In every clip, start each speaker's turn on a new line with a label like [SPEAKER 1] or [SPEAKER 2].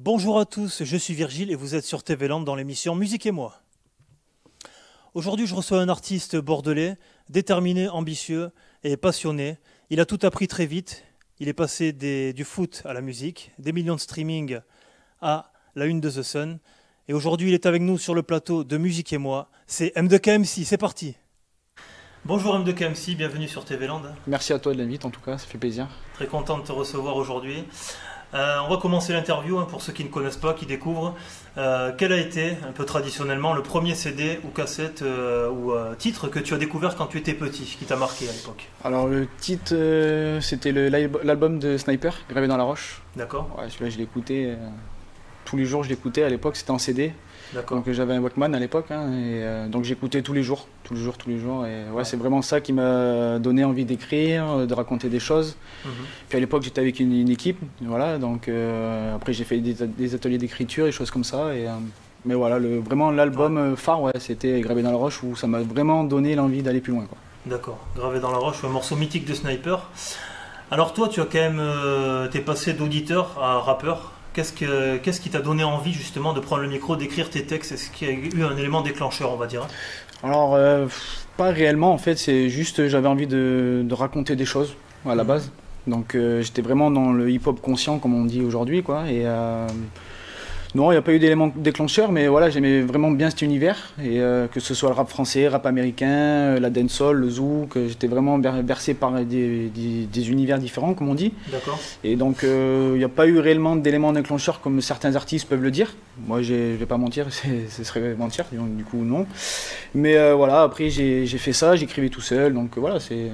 [SPEAKER 1] Bonjour à tous, je suis Virgile et vous êtes sur TV Land dans l'émission Musique et moi. Aujourd'hui, je reçois un artiste bordelais, déterminé, ambitieux et passionné. Il a tout appris très vite. Il est passé du foot à la musique, des millions de streaming à la une de The Sun. Et aujourd'hui, il est avec nous sur le plateau de Musique et moi. C'est M2KMC, c'est parti. Bonjour M2KMC, bienvenue sur TV Land.
[SPEAKER 2] Merci à toi de l'invite en tout cas, ça fait plaisir.
[SPEAKER 1] Très content de te recevoir aujourd'hui. On va commencer l'interview pour ceux qui ne connaissent pas, qui découvrent. Quel a été, un peu traditionnellement, le premier CD ou cassette ou titre que tu as découvert quand tu étais petit, qui t'a marqué à l'époque?
[SPEAKER 2] Alors le titre, c'était l'album de Sniper, Gravé dans la roche.
[SPEAKER 1] D'accord.
[SPEAKER 2] Ouais, celui-là je l'écoutais, tous les jours je l'écoutais, à l'époque c'était en CD.
[SPEAKER 1] D'accord.
[SPEAKER 2] Donc j'avais un Walkman à l'époque, et donc j'écoutais tous les jours. Et ouais, c'est vraiment ça qui m'a donné envie d'écrire, de raconter des choses. Puis à l'époque j'étais avec une équipe, voilà, donc après j'ai fait des ateliers d'écriture, des choses comme ça. Mais voilà, vraiment l'album phare, ouais, c'était Gravé dans la roche, où ça m'a vraiment donné l'envie d'aller plus loin, quoi.
[SPEAKER 1] D'accord, Gravé dans la roche, un morceau mythique de Sniper. Alors toi, tu as quand même, t'es passé d'auditeur à rappeur. Qu'est-ce qui t'a donné envie justement de prendre le micro, d'écrire tes textes? Est-ce qu'il y a eu un élément déclencheur, on va dire?
[SPEAKER 2] Alors, pas réellement en fait, c'est juste j'avais envie de raconter des choses à la base. Donc j'étais vraiment dans le hip-hop conscient comme on dit aujourd'hui, quoi. Non, il n'y a pas eu d'élément déclencheur, mais voilà, j'aimais vraiment bien cet univers, et que ce soit le rap français, rap américain, la dancehall, le zouk, j'étais vraiment bercé par des univers différents, comme on dit.
[SPEAKER 1] D'accord.
[SPEAKER 2] Et donc, il n'y a pas eu réellement d'élément déclencheur comme certains artistes peuvent le dire. Moi, je ne vais pas mentir, ce serait mentir, donc, du coup, non. Mais voilà, après, j'ai fait ça, j'écrivais tout seul, donc voilà, c'est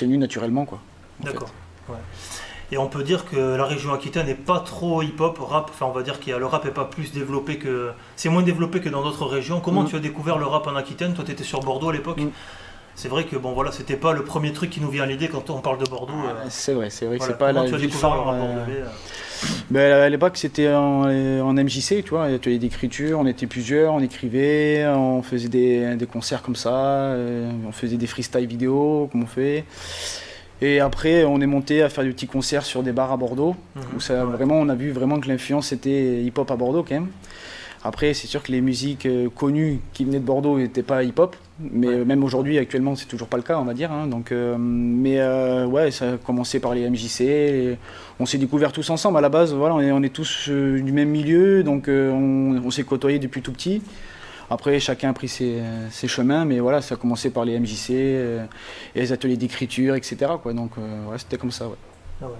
[SPEAKER 2] venu naturellement, quoi.
[SPEAKER 1] D'accord. Ouais. Et on peut dire que la région Aquitaine n'est pas trop hip-hop, rap, enfin on va dire que le rap n'est pas plus développé que... C'est moins développé que dans d'autres régions. Comment tu as découvert le rap en Aquitaine? Toi tu étais sur Bordeaux à l'époque. C'est vrai que bon voilà, c'était pas le premier truc qui nous vient à l'idée quand on parle de Bordeaux.
[SPEAKER 2] C'est vrai que
[SPEAKER 1] voilà.
[SPEAKER 2] c'est pas la ville phare. Ben, à l'époque c'était en MJC, tu vois, atelier d'écriture, on était plusieurs, on écrivait, on faisait des concerts comme ça, on faisait des freestyle vidéo comme on fait. Et après, on est monté à faire des petits concerts sur des bars à Bordeaux, où ça, vraiment, on a vu vraiment que l'influence était hip-hop à Bordeaux quand même. Après, c'est sûr que les musiques connues qui venaient de Bordeaux n'étaient pas hip-hop, mais même aujourd'hui, actuellement, c'est toujours pas le cas, on va dire. Donc, ouais, ça a commencé par les MJC, on s'est découverts tous ensemble à la base. Voilà, on est tous du même milieu, donc on s'est côtoyés depuis tout petit. Après, chacun a pris ses chemins, mais voilà, ça a commencé par les MJC, et les ateliers d'écriture, etc., quoi. Donc, ouais, c'était comme ça, ouais.
[SPEAKER 1] Ah ouais.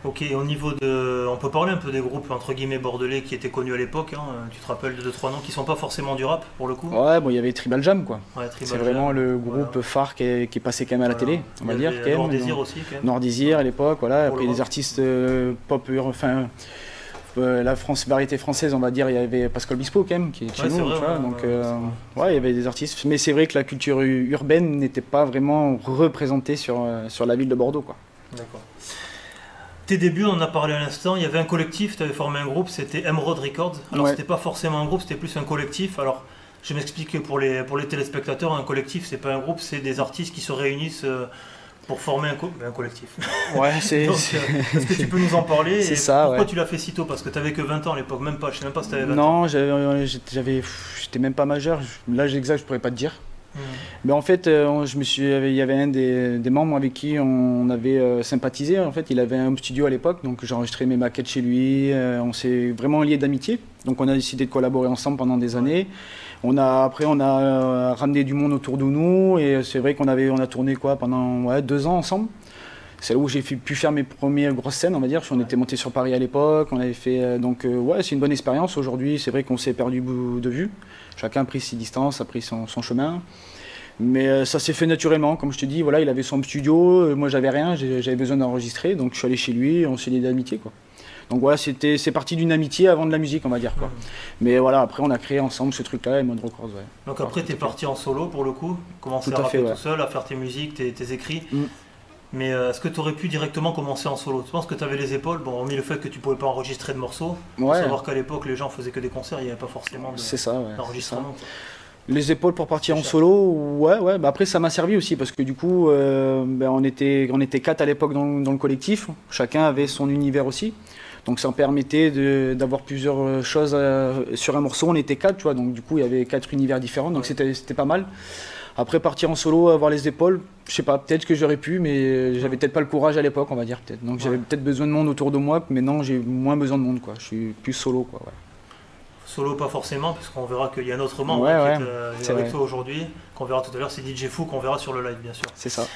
[SPEAKER 1] Ok, au niveau de... On peut parler un peu des groupes, entre guillemets, bordelais qui étaient connus à l'époque, hein. Tu te rappelles de 2-3 noms qui sont pas forcément du rap, pour le coup?
[SPEAKER 2] Ouais, bon, il y avait Tribal Jam, quoi.
[SPEAKER 1] Ouais,
[SPEAKER 2] c'est vraiment le groupe phare qui est passé quand même à la télé, on va dire.
[SPEAKER 1] Noir Désir aussi, quand même.
[SPEAKER 2] Noir Désir, à l'époque, voilà. Après, les artistes pop, enfin... la variété française, on va dire, il y avait Pascal Bispo quand même, qui est chez nous,
[SPEAKER 1] vrai,
[SPEAKER 2] tu vois, donc ouais, il y avait des artistes, mais c'est vrai que la culture urbaine n'était pas vraiment représentée sur la ville de Bordeaux, quoi.
[SPEAKER 1] D'accord. Tes débuts, on en a parlé à l'instant, il y avait un collectif, tu avais formé un groupe, c'était Emerald Records. Alors c'était pas forcément un groupe, c'était plus un collectif. Alors je m'explique pour les téléspectateurs, un collectif c'est pas un groupe, c'est des artistes qui se réunissent pour former un collectif.
[SPEAKER 2] Ouais, c'est...
[SPEAKER 1] Est-ce que tu peux nous en parler?
[SPEAKER 2] C'est ça,
[SPEAKER 1] pourquoi
[SPEAKER 2] ouais.
[SPEAKER 1] tu l'as fait si tôt? Parce que tu avais que 20 ans à l'époque, même pas, je sais même pas si tu avais 20
[SPEAKER 2] ans.
[SPEAKER 1] Non,
[SPEAKER 2] j'étais même pas majeur, là j'exagère, je pourrais pas te dire. Mais en fait, il y avait un des membres avec qui on avait sympathisé. En fait, il avait un studio à l'époque, donc j'enregistrais mes maquettes chez lui. On s'est vraiment liés d'amitié. Donc on a décidé de collaborer ensemble pendant des années. Après, on a ramené du monde autour de nous, et c'est vrai qu'on a tourné quoi pendant 2 ans ensemble. C'est là où j'ai pu faire mes premières grosses scènes, on va dire. On était monté sur Paris à l'époque, on avait fait... donc ouais, c'est une bonne expérience. Aujourd'hui, c'est vrai qu'on s'est perdu de vue. Chacun a pris ses distances, a pris son chemin. Mais ça s'est fait naturellement, comme je te dis, voilà, il avait son studio, moi j'avais rien, j'avais besoin d'enregistrer, donc je suis allé chez lui, on s'est liés d'amitié, quoi. Donc voilà, c'est parti d'une amitié avant de la musique, on va dire, quoi. Mais voilà, après on a créé ensemble ce truc-là, Emerald Records, ouais.
[SPEAKER 1] Donc après tu es parti en solo pour le coup, commencer à rapper tout seul, à faire tes musiques, tes écrits. Mais est-ce que tu aurais pu directement commencer en solo? Tu penses que tu avais les épaules, bon, hormis le fait que tu pouvais pas enregistrer de morceaux, faut savoir qu'à l'époque les gens faisaient que des concerts, il n'y avait pas forcément d'enregistrement.
[SPEAKER 2] Les épaules pour partir en solo, ouais. Bah après ça m'a servi aussi parce que du coup, on était 4 à l'époque dans le collectif. Chacun avait son univers aussi. Donc ça me permettait d'avoir plusieurs choses sur un morceau. On était 4, tu vois, donc du coup il y avait 4 univers différents, donc c'était pas mal. Après partir en solo, avoir les épaules, je sais pas, peut-être que j'aurais pu, mais j'avais peut-être pas le courage à l'époque, on va dire peut-être. Donc j'avais peut-être besoin de monde autour de moi, mais non, j'ai moins besoin de monde, quoi. Je suis plus solo, quoi. Ouais.
[SPEAKER 1] Solo, pas forcément, parce qu'on verra qu'il y a un autre membre qui est avec toi aujourd'hui, qu'on verra tout à l'heure, c'est DJ Fou, qu'on verra sur le live, bien sûr.
[SPEAKER 2] C'est ça.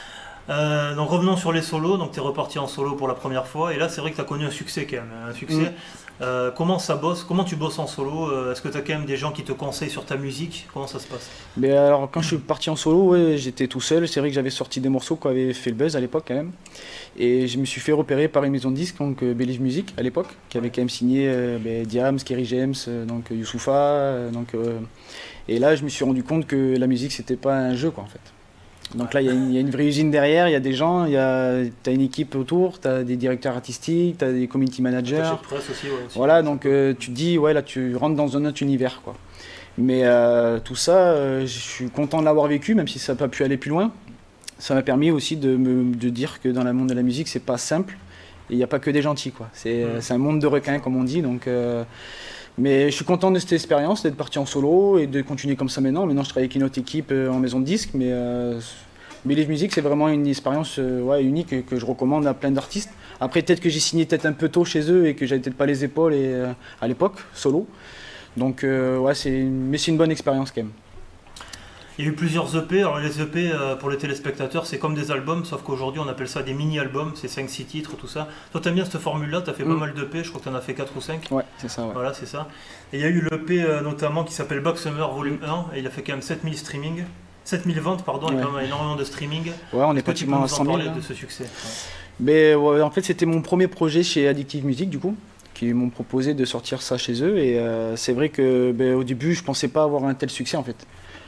[SPEAKER 1] Donc revenons sur les solos, donc tu es reparti en solo pour la première fois, et là c'est vrai que tu as connu un succès quand même, un succès. Comment ça bosse? Comment tu bosses en solo? Est-ce que tu as quand même des gens qui te conseillent sur ta musique? Comment ça se passe?
[SPEAKER 2] Mais alors quand je suis parti en solo, ouais, j'étais tout seul, c'est vrai que j'avais sorti des morceaux qui avaient fait le buzz à l'époque quand même. Et je me suis fait repérer par une maison de disques, donc Believe Music à l'époque, qui avait quand même signé Diams, Kerry James, donc Youssoupha. Et là je me suis rendu compte que la musique c'était pas un jeu quoi en fait. Donc là, il y a une vraie usine derrière, il y a des gens, tu as une équipe autour, tu as des directeurs artistiques, tu as des community managers.
[SPEAKER 1] De presse aussi, aussi.
[SPEAKER 2] Voilà, donc tu te dis, ouais, là, tu rentres dans un autre univers, quoi. Mais tout ça, je suis content de l'avoir vécu, même si ça n'a pas pu aller plus loin. Ça m'a permis aussi de dire que dans le monde de la musique, c'est pas simple, et il n'y a pas que des gentils, quoi. C'est un monde de requins, comme on dit, donc... Mais je suis content de cette expérience, d'être parti en solo et de continuer comme ça maintenant. Maintenant, je travaille avec une autre équipe en maison de disques, mais Believe Music, c'est vraiment une expérience unique que je recommande à plein d'artistes. Après, peut-être que j'ai signé peut-être un peu tôt chez eux et que j'avais peut-être pas les épaules à l'époque, solo. Donc, mais c'est une bonne expérience quand même.
[SPEAKER 1] Il y a eu plusieurs EP. Alors les EP pour les téléspectateurs, c'est comme des albums, sauf qu'aujourd'hui on appelle ça des mini-albums, c'est 5-6 titres, tout ça. Toi t'aimes bien cette formule-là, t'as fait pas mal d'EP, je crois que t'en as fait 4 ou 5.
[SPEAKER 2] Ouais, c'est ça. Ouais.
[SPEAKER 1] Voilà, c'est ça. Et il y a eu l'EP notamment qui s'appelle Back Summer Volume 1, et il a fait quand même 7000 streaming. 7000 ventes, pardon, il y a quand même énormément de streaming.
[SPEAKER 2] Ouais, on est pratiquement à 100 000.
[SPEAKER 1] Parler de ce succès.
[SPEAKER 2] Mais en fait, c'était mon premier projet chez Addictive Music, du coup, qui m'ont proposé de sortir ça chez eux. Et c'est vrai que au début, je pensais pas avoir un tel succès en fait.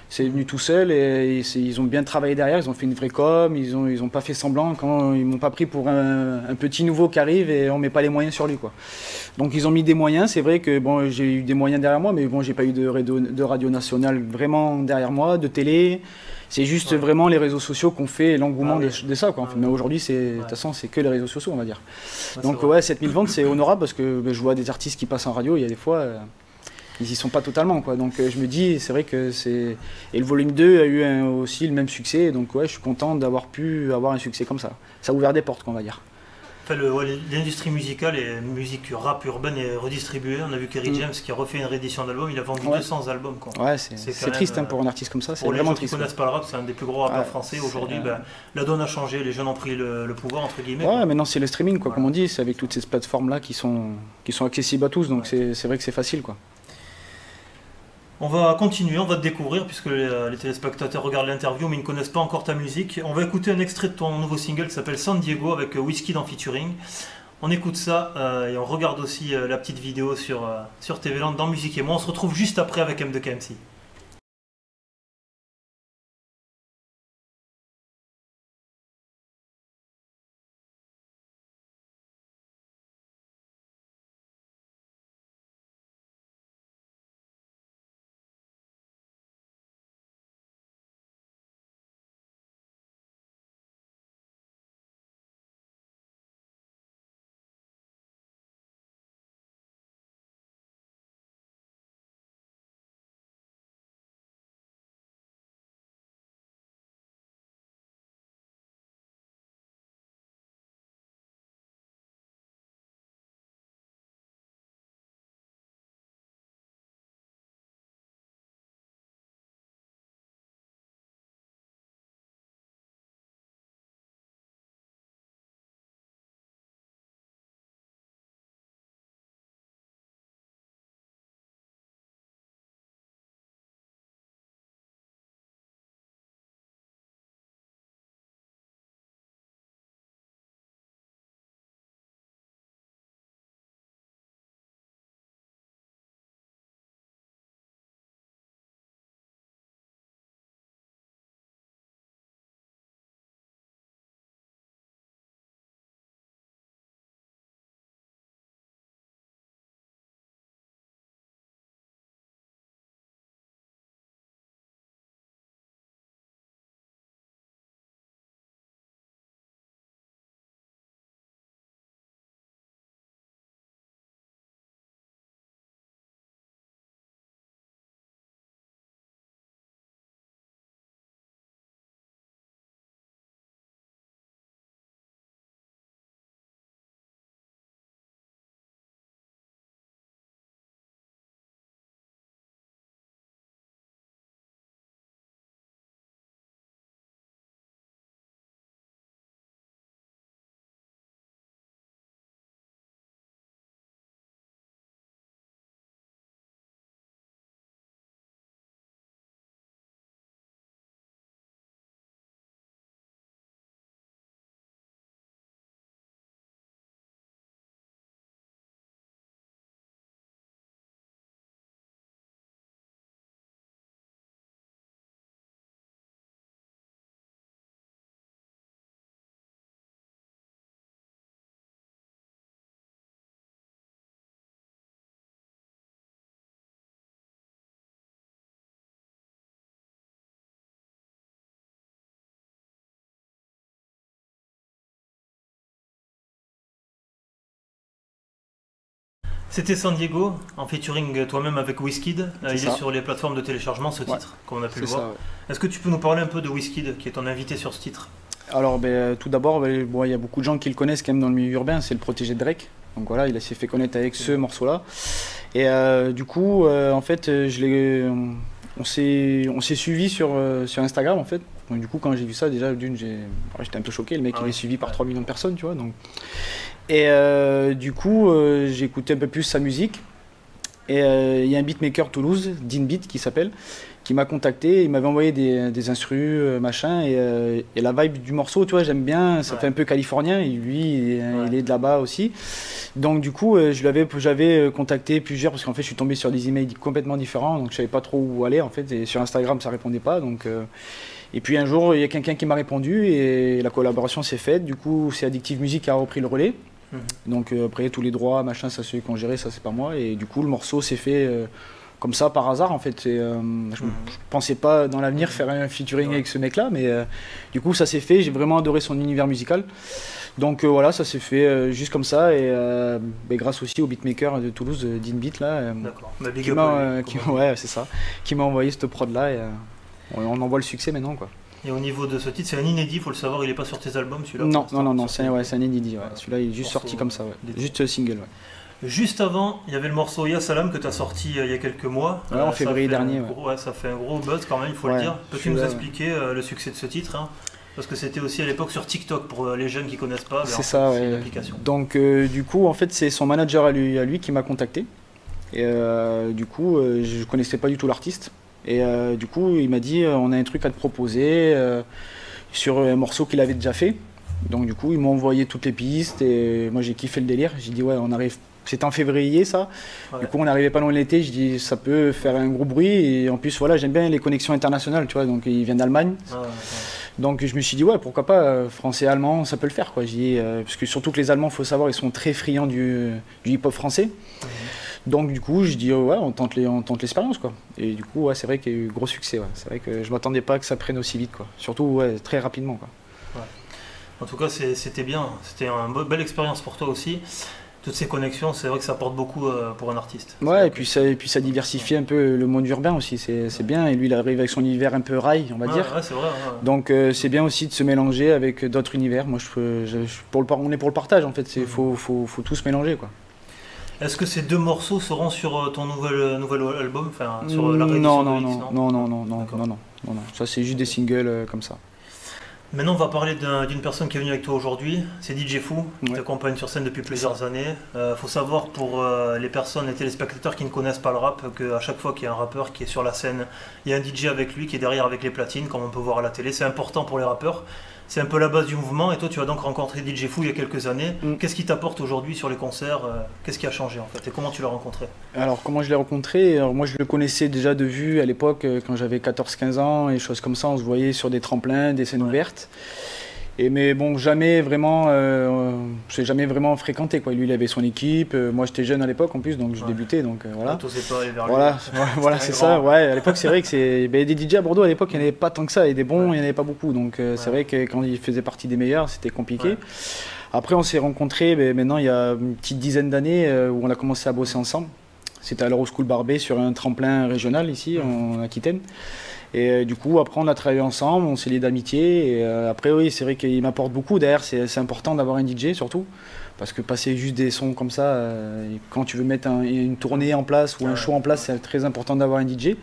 [SPEAKER 2] C'est venu tout seul et ils ont bien travaillé derrière, ils ont fait une vraie com, ils ont pas fait semblant, quand ils m'ont pas pris pour un petit nouveau qui arrive et on met pas les moyens sur lui quoi. Donc ils ont mis des moyens, c'est vrai que bon, j'ai eu des moyens derrière moi, mais bon j'ai pas eu de radio nationale vraiment derrière moi, de télé. C'est juste vraiment les réseaux sociaux qu'on fait l'engouement de ça quoi. Mais aujourd'hui de toute façon c'est que les réseaux sociaux on va dire. Donc ouais 7000 ventes c'est honorable parce que je vois des artistes qui passent en radio, il y a des fois ils y sont pas totalement quoi. Donc je me dis c'est vrai que c'est et le volume 2 a eu aussi le même succès donc ouais je suis content d'avoir pu avoir un succès comme ça. Ça a ouvert des portes qu'on va dire.
[SPEAKER 1] Enfin, l'industrie musicale et musique rap urbaine est redistribuée. On a vu Kerry James qui a refait une réédition d'album, il a vendu 200 albums quoi.
[SPEAKER 2] Ouais, c'est triste pour un artiste comme ça, c'est vraiment triste.
[SPEAKER 1] Pour les gens qui connaissent pas le rap, c'est un des plus gros rappeurs français aujourd'hui. La donne a changé, les jeunes ont pris le pouvoir entre guillemets.
[SPEAKER 2] Ouais, maintenant c'est le streaming quoi, comme on dit, c'est avec toutes ces plateformes là qui sont accessibles à tous donc c'est vrai que c'est facile quoi.
[SPEAKER 1] On va continuer, on va te découvrir puisque les téléspectateurs regardent l'interview mais ils ne connaissent pas encore ta musique. On va écouter un extrait de ton nouveau single qui s'appelle San Diego avec Wizkid en featuring. On écoute ça et on regarde aussi la petite vidéo sur TV Land dans Musique et moi. On se retrouve juste après avec M2KMC. C'était San Diego, en featuring toi-même avec Wizkid. Il
[SPEAKER 2] ça.
[SPEAKER 1] est sur les plateformes de téléchargement, ce titre,
[SPEAKER 2] Ouais,
[SPEAKER 1] comme on a pu le
[SPEAKER 2] c'est
[SPEAKER 1] voir.
[SPEAKER 2] ça, ouais.
[SPEAKER 1] Est-ce que tu peux nous parler un peu de Wizkid, qui est ton invité sur ce titre?
[SPEAKER 2] Alors, tout d'abord, bon, il y a beaucoup de gens qui le connaissent quand même dans le milieu urbain, c'est le protégé de Drake. Donc voilà, il s'est fait connaître avec ce morceau-là. Et du coup, en fait, on s'est suivi sur Instagram, en fait. Donc, du coup, quand j'ai vu ça, déjà, j'étais un peu choqué. Le mec, il est suivi par 3 millions de personnes, tu vois. Donc. Et du coup, j'ai écouté un peu plus sa musique. Et il y a un beatmaker Toulouse, Dean Beat, qui s'appelle, qui m'a contacté. Il m'avait envoyé des instrus, machin. Et la vibe du morceau, tu vois, j'aime bien. Ça fait un peu californien. Et lui, il est de là-bas aussi. Donc du coup, j'avais contacté plusieurs, parce qu'en fait, je suis tombé sur des emails complètement différents. Donc je savais pas trop où aller, en fait. Et sur Instagram, ça répondait pas. Donc... Et puis un jour, il y a quelqu'un qui m'a répondu et la collaboration s'est faite. Du coup, c'est Addictive Music qui a repris le relais. Donc après, tous les droits, machin, ça c'est eux qui ont géré, ça c'est pas moi. Et du coup, le morceau s'est fait comme ça, par hasard en fait. Je pensais pas dans l'avenir faire un featuring avec ce mec-là, mais du coup, ça s'est fait. J'ai vraiment adoré son univers musical. Donc voilà, ça s'est fait juste comme ça. Et grâce aussi au beatmaker de Toulouse, Dean Beat, là, qui m'a envoyé cette prod-là. Et, on en voit le succès maintenant, quoi.
[SPEAKER 1] Et au niveau de ce titre, c'est un inédit, il faut le savoir, il n'est pas sur tes albums celui-là?
[SPEAKER 2] Non, c'est un inédit. Ouais. Celui-là, il est juste sorti comme ça, juste single. Ouais.
[SPEAKER 1] Juste avant, il y avait le morceau Ya Salam que tu as sorti il y a quelques mois.
[SPEAKER 2] Ouais, en février dernier.
[SPEAKER 1] Ça fait un gros buzz quand même, il faut le dire. Peux-tu nous expliquer le succès de ce titre, Parce que c'était aussi à l'époque sur TikTok, pour les jeunes qui ne connaissent pas.
[SPEAKER 2] C'est ça, ouais.
[SPEAKER 1] Une application.
[SPEAKER 2] Donc du coup, en fait, c'est son manager à lui qui m'a contacté. Et du coup, je ne connaissais pas du tout l'artiste. Et du coup, il m'a dit on a un truc à te proposer sur un morceau qu'il avait déjà fait. Donc du coup, il m'a envoyé toutes les pistes et moi j'ai kiffé le délire. J'ai dit ouais, on arrive. C'était en février ça. Ouais. Du coup, on n'arrivait pas loin de l'été. Je dis ça peut faire un gros bruit et en plus voilà, j'aime bien les connexions internationales, tu vois. Donc il vient d'Allemagne. Donc je me suis dit ouais, pourquoi pas français allemand, ça peut le faire quoi. Parce que surtout que les Allemands, faut savoir, ils sont très friands du hip-hop français. Donc du coup, je dis ouais, on tente l'expérience quoi. Et du coup, ouais, c'est vrai qu'il y a eu gros succès. Ouais. C'est vrai que je m'attendais pas que ça prenne aussi vite quoi. Surtout très rapidement quoi.
[SPEAKER 1] Ouais. En tout cas, c'était bien. C'était une belle expérience pour toi aussi. Toutes ces connexions, c'est vrai que ça apporte beaucoup pour un artiste.
[SPEAKER 2] Ouais, et puis ça diversifie un peu le monde urbain aussi. C'est bien. Et lui, il arrive avec son univers un peu rail, on va dire.
[SPEAKER 1] Ouais, c'est vrai. Ouais.
[SPEAKER 2] Donc c'est bien aussi de se mélanger avec d'autres univers. Moi, on est pour le partage en fait. Faut tous mélanger quoi.
[SPEAKER 1] Est-ce que ces deux morceaux seront sur ton nouvel album, sur la réédition
[SPEAKER 2] Non. Ça, c'est juste des singles comme ça.
[SPEAKER 1] Maintenant, on va parler d'une personne qui est venue avec toi aujourd'hui. C'est DJ Fou, qui t'accompagne sur scène depuis plusieurs années. Faut savoir pour les personnes, les téléspectateurs qui ne connaissent pas le rap, qu'à chaque fois qu'il y a un rappeur qui est sur la scène, il y a un DJ avec lui qui est derrière avec les platines, comme on peut voir à la télé. C'est important pour les rappeurs. C'est un peu la base du mouvement et toi tu as donc rencontré DJ Fou il y a quelques années. Qu'est-ce qui t'apporte aujourd'hui sur les concerts? Qu'est-ce qui a changé en fait et comment tu l'as rencontré?
[SPEAKER 2] Alors comment je l'ai rencontré? Alors, moi je le connaissais déjà de vue à l'époque quand j'avais 14-15 ans et choses comme ça, on se voyait sur des tremplins, des scènes ouvertes. Mais bon, jamais vraiment fréquenté quoi. Lui il avait son équipe, moi j'étais jeune à l'époque en plus donc je débutais donc voilà. Voilà c'est ça. Ouais, à l'époque c'est vrai que des DJ à Bordeaux à l'époque il n'y en avait pas tant que ça et des bons il n'y en avait pas beaucoup donc c'est vrai que quand il faisait partie des meilleurs c'était compliqué. Ouais. Après on s'est rencontrés maintenant il y a une petite dizaine d'années où on a commencé à bosser ensemble. C'était à l'Euroschool Barbet sur un tremplin régional ici en Aquitaine. Et du coup, après, on a travaillé ensemble, on s'est liés d'amitié. Et après, oui, c'est vrai qu'il m'apporte beaucoup. D'ailleurs, c'est important d'avoir un DJ, surtout. Parce que passer juste des sons comme ça, quand tu veux mettre une tournée en place ou un show en place, c'est très important d'avoir un DJ.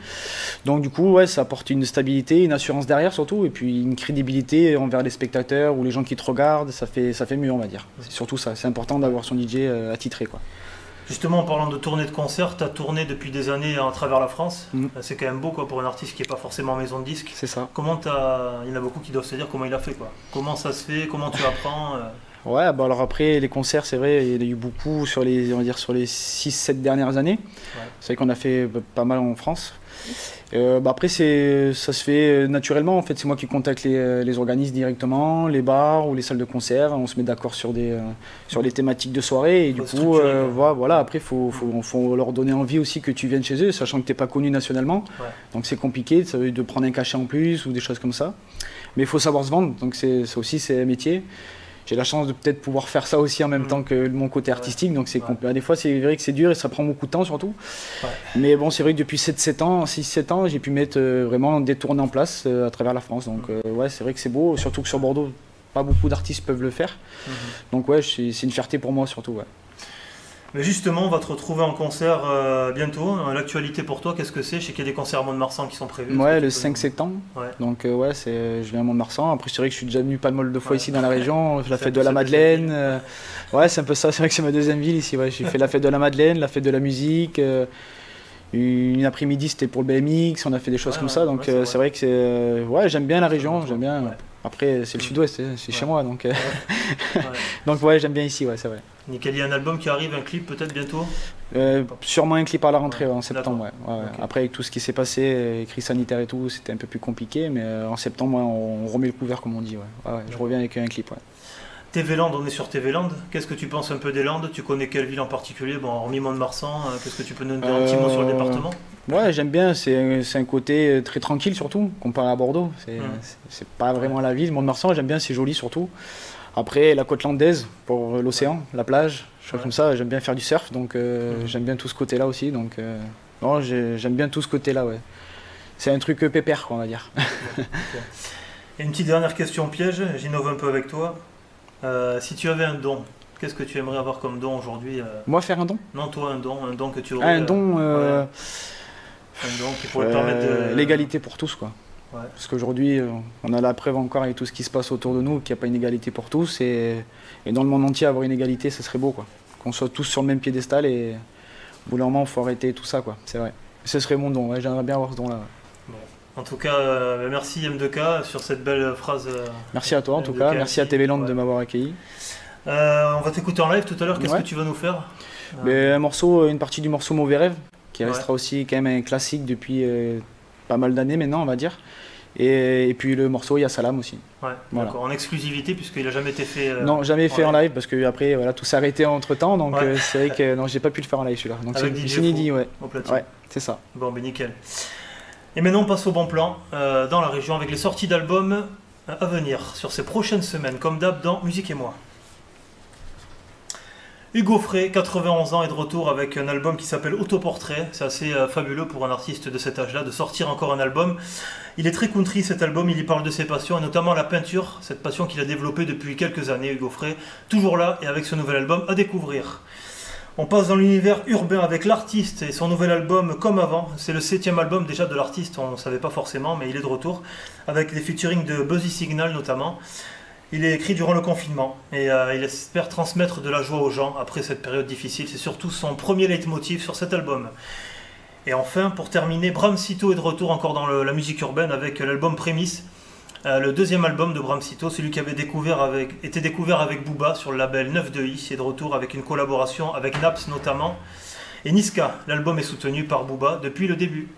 [SPEAKER 2] Donc du coup, ouais, ça apporte une stabilité, une assurance derrière surtout. Et puis une crédibilité envers les spectateurs ou les gens qui te regardent. Ça fait mieux, on va dire. C'est surtout ça. C'est important d'avoir son DJ attitré, quoi.
[SPEAKER 1] Justement, en parlant de tournée de concert, tu as tourné depuis des années à travers la France. C'est quand même beau quoi, pour un artiste qui n'est pas forcément en maison de disque.
[SPEAKER 2] C'est ça.
[SPEAKER 1] Il y en a beaucoup qui doivent se dire comment il a fait. Quoi. Comment ça se fait? Comment tu apprends
[SPEAKER 2] Ouais, bah alors après, les concerts, c'est vrai, il y en a eu beaucoup sur les 6-7 dernières années. Ouais. C'est vrai qu'on a fait pas mal en France. Après, ça se fait naturellement. En fait, c'est moi qui contacte les organismes directement, les bars ou les salles de concert. On se met d'accord sur les thématiques de soirée. Et du coup, voilà, après, faut leur donner envie aussi que tu viennes chez eux, sachant que tu n'es pas connu nationalement. Ouais. Donc, c'est compliqué de prendre un cachet en plus ou des choses comme ça. Mais il faut savoir se vendre. Donc, ça aussi, c'est un métier. j'ai la chance de peut-être pouvoir faire ça aussi en même temps que mon côté artistique. Donc des fois, c'est vrai que c'est dur et ça prend beaucoup de temps surtout. Ouais. Mais bon, c'est vrai que depuis 6-7 ans, j'ai pu mettre vraiment des tournées en place à travers la France. Donc ouais, c'est vrai que c'est beau, surtout que sur Bordeaux, pas beaucoup d'artistes peuvent le faire. Donc ouais, c'est une fierté pour moi surtout. Ouais.
[SPEAKER 1] Mais justement, on va te retrouver en concert bientôt. L'actualité pour toi, qu'est-ce que c'est? Je sais qu'il y a des concerts à Mont-de-Marsan qui sont prévus.
[SPEAKER 2] Ouais, le 5 septembre. Ouais. Donc ouais, je viens à Mont-de-Marsan. Après, c'est vrai que je suis déjà venu pas mal de fois ici dans la région. La fête de la Madeleine. Ouais, c'est un peu ça. C'est vrai que c'est ma deuxième ville ici. Ouais. J'ai fait la fête de la Madeleine, la fête de la musique. Une après-midi, c'était pour le BMX. On a fait des choses comme ça. Donc c'est vrai que ouais, j'aime bien la région. J'aime bien. Ouais. Après, c'est le sud-ouest, c'est chez moi. Donc donc ouais, j'aime bien ici. Ouais, c'est vrai.
[SPEAKER 1] Nickel, il y a un album qui arrive, un clip peut-être bientôt?
[SPEAKER 2] Sûrement un clip à la rentrée en septembre. Ouais. Okay. Après, avec tout ce qui s'est passé, crise sanitaire et tout, c'était un peu plus compliqué. Mais en septembre, on remet le couvert, comme on dit. Ouais, je reviens avec un clip. Ouais.
[SPEAKER 1] TV-Land, on est sur TV-Land. Qu'est-ce que tu penses un peu des Landes? Tu connais quelle ville en particulier? Bon, hormis Mont-de-Marsan, qu'est-ce que tu peux nous dire un petit mot sur le département?
[SPEAKER 2] Ouais, j'aime bien. C'est un côté très tranquille surtout, comparé à Bordeaux. C'est pas vraiment la ville. Mont-de-Marsan, j'aime bien, c'est joli surtout. Après, la côte landaise pour l'océan, la plage, choses comme ça. J'aime bien faire du surf, donc j'aime bien tout ce côté-là aussi. Donc non, j'aime bien tout ce côté-là, ouais. C'est un truc pépère, quoi, on va dire.
[SPEAKER 1] Okay. Et une petite dernière question piège, j'innove un peu avec toi. Si tu avais un don, qu'est-ce que tu aimerais avoir comme don aujourd'hui?
[SPEAKER 2] Moi, faire un don?
[SPEAKER 1] Non, toi, un don que tu aurais.
[SPEAKER 2] Ah, un don
[SPEAKER 1] un don qui pourrait permettre de...
[SPEAKER 2] L'égalité pour tous, quoi. Ouais. Parce qu'aujourd'hui, on a la preuve encore avec tout ce qui se passe autour de nous qu'il n'y a pas une égalité pour tous. Et dans le monde entier, avoir une égalité, ça serait beau, quoi. Qu'on soit tous sur le même piédestal et au bout d'un moment, il faut arrêter tout ça, quoi. C'est vrai. Ce serait mon don, ouais. J'aimerais bien avoir ce don-là. Ouais.
[SPEAKER 1] Bon. En tout cas, merci M2K sur cette belle phrase.
[SPEAKER 2] Merci à toi, en tout cas. Merci à TV-Land de m'avoir accueilli.
[SPEAKER 1] On va t'écouter en live tout à l'heure. Qu'est-ce que tu vas nous faire?
[SPEAKER 2] Un morceau, une partie du morceau Mauvais Rêve, qui restera aussi quand même un classique depuis pas mal d'années maintenant, on va dire. Et puis le morceau Ya Salam aussi. Ouais,
[SPEAKER 1] voilà. D'accord. En exclusivité, puisqu'il n'a jamais été fait.
[SPEAKER 2] Non, jamais fait en live, parce que après voilà, tout s'est arrêté entre temps, donc c'est vrai que non, j'ai pas pu le faire en live celui-là. Donc c'est inédit, ouais. Ouais, c'est ça.
[SPEAKER 1] Bon, ben nickel. Et maintenant on passe au bon plan dans la région avec les sorties d'albums à venir sur ces prochaines semaines, comme d'hab dans Musique et moi. Hugo Frey, 91 ans, est de retour avec un album qui s'appelle Autoportrait. C'est assez fabuleux pour un artiste de cet âge-là de sortir encore un album. Il est très country cet album, il y parle de ses passions et notamment la peinture, cette passion qu'il a développée depuis quelques années, Hugo Frey, toujours là et avec ce nouvel album à découvrir. On passe dans l'univers urbain avec l'artiste et son nouvel album Comme Avant. C'est le 7e album déjà de l'artiste, on ne savait pas forcément, mais il est de retour, avec des featuring de Buzzy Signal notamment. Il est écrit durant le confinement et il espère transmettre de la joie aux gens après cette période difficile. C'est surtout son premier leitmotiv sur cet album. Et enfin, pour terminer, Bram Cito est de retour encore dans la musique urbaine avec l'album Prémisse, le deuxième album de Bram Cito, celui qui avait été découvert avec Booba sur le label 9 de I, est de retour avec une collaboration avec Naps notamment. Et Niska, l'album est soutenu par Booba depuis le début.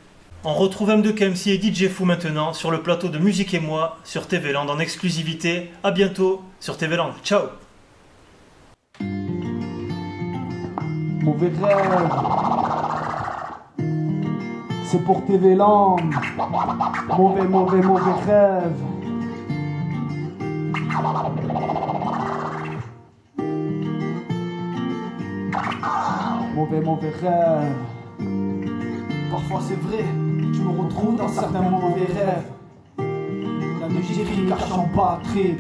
[SPEAKER 1] On retrouve M2KMC et DJ Fou maintenant sur le plateau de Musique et moi sur TV-Land en exclusivité. A bientôt sur TV-Land. Ciao.
[SPEAKER 3] Mauvais rêve, c'est pour TV-Land. Mauvais rêve. Mauvais rêve. Parfois c'est vrai, je me retrouve dans certains mauvais rêves. La nuit j'écris car je suis en bas trip.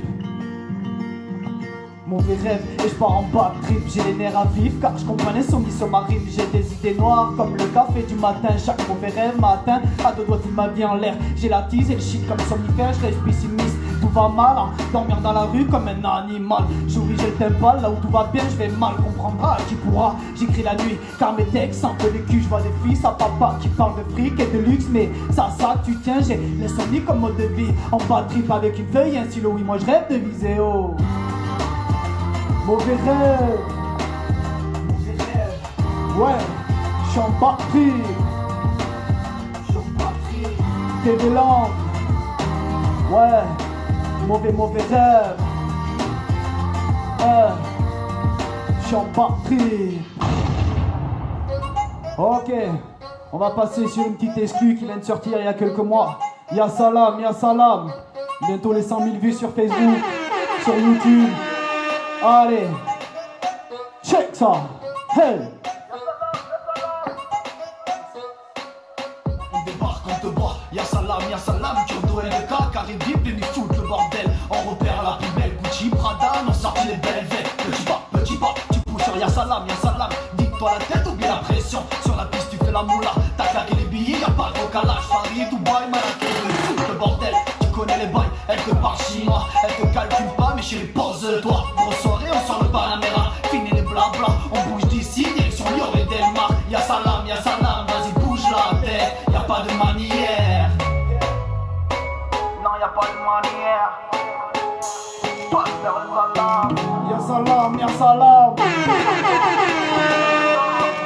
[SPEAKER 3] Mauvais rêve et je pars en bas trip. J'ai les nerfs à vif car je comprends l'insomnie sur ma rive. J'ai des idées noires comme le café du matin. Chaque mauvais rêve matin, à deux doigts il m'a vie en l'air. J'ai la tise et le shit comme somnifère. Je reste pessimiste, tout va mal, hein. Dormir dans la rue comme un animal. J'oublie j'ai le tempo, là où tout va bien je vais mal. Comprendra qui pourra, j'écris la nuit car mes textes sentent les culs. Je vois des fils à papa qui parlent de fric et de luxe. Mais ça tu tiens, j'ai l'insomnie comme mode de vie. En bas trip avec une feuille et un stylo. Oui moi je rêve de viser haut. Mauvais rêve, ouais, je suis en batterie, TV-Land, ouais, mauvais rêve, je suis en batterie. Ok, on va passer sur une petite exclue qui vient de sortir il y a quelques mois. Ya Salam, bientôt les 100 000 vues sur Facebook, sur YouTube. Allez, check ça. Hey.
[SPEAKER 4] On débarque, on te boit, y'a salam, Turdo et le cas, car ils vivent venus foutre le bordel. On repère la plus belle Gucci, Prada, on sortit les belles vêtes. Petit pas, tu pousses sur y'a salam, dis-toi la tête, oublie la pression. Sur la piste, tu fais la moula, t'as claqué les billets, y'a pas de recalage. Paris, Dubaï, Marrakech, ils foutent le bordel. Tu connais les bails, elle te parle chinois, elle te calcule pas, mais chérie, pose-toi. Grosse soirée, on sort le Panamera, fini les blabla, on bouge d'ici, direction Lyon et Delmar. Y'a salam, vas-y bouge la tête, y'a pas de manière. Non, y'a pas de manière. Toi, faire le salam.
[SPEAKER 3] Y'a salam.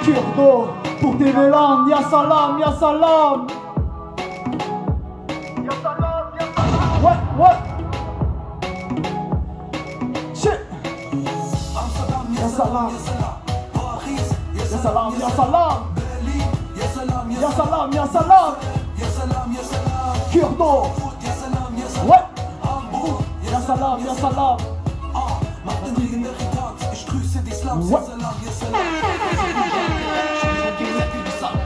[SPEAKER 3] Turdo, pour tes vélandes, y'a salam. Ouais. Shit. Y'a salam. Turdo. Ouais. Y'a salam. Ouais.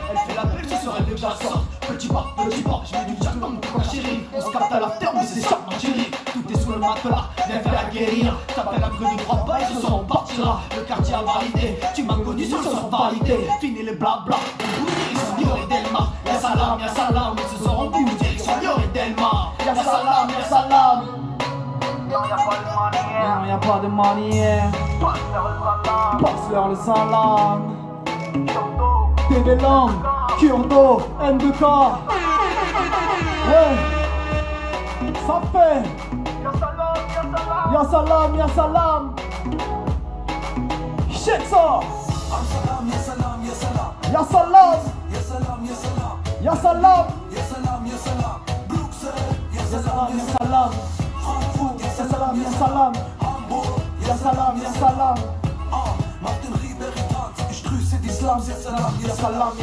[SPEAKER 4] Elle fait la belle, ce serait déjà sort. Petit pas, je mets du jack dans mon coca chérie. On se capte à la terre, mais c'est ça, mon chérie. Tout est sous le matelas, viens faire guérir. T'appelles un peu de 3 balles, ce soir on partira. Le quartier a validé, tu m'as connu, ce soir on validé. Fini les blabla, on bouge direction Lyon et Delmar. Y'a salam, ce soir on bouge direction Lyon et Delmar. Y'a salam. Non, y'a pas de manière.
[SPEAKER 3] Passe-leur le salam. TV Land, Turdo, M2K. Ouais. Ça fait. Y'a salam. Check ça. Y'a salam.
[SPEAKER 4] Martin Ribéry, ich grüße die Slums, y'a salam.